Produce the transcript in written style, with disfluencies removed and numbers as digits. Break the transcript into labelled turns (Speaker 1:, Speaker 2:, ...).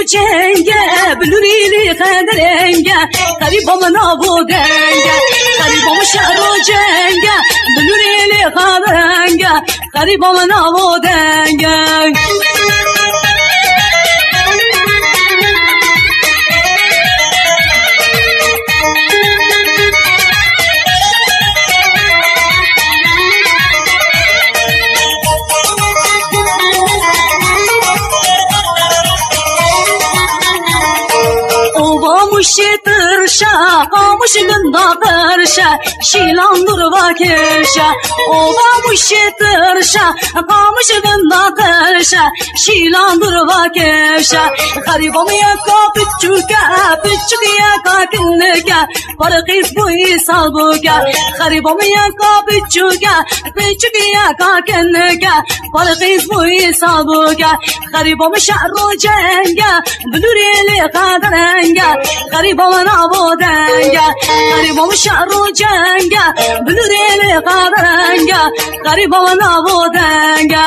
Speaker 1: Cenge, bülürili kadrenge, garibamın avu denge. Garibamın Şere Cenge, bülürili kadrenge, garibamın avu denge. Tırşa, kamışında tırşa, şilan durva kerşa. Ovamış tırşa, kamışında tırşa, şilan durva kerşa. Garibam yaka, küçük yaka, kinlike, farkız bu isal buga. Garibam yaka, küçük yaka, kinlike, farkız bu isal buga. Garibam Şere Cenge, bülüreli kadrenge, garibamın avu denge. Garibamın Şere Cenge, bülüreli kadrenge, garibamın avu denge.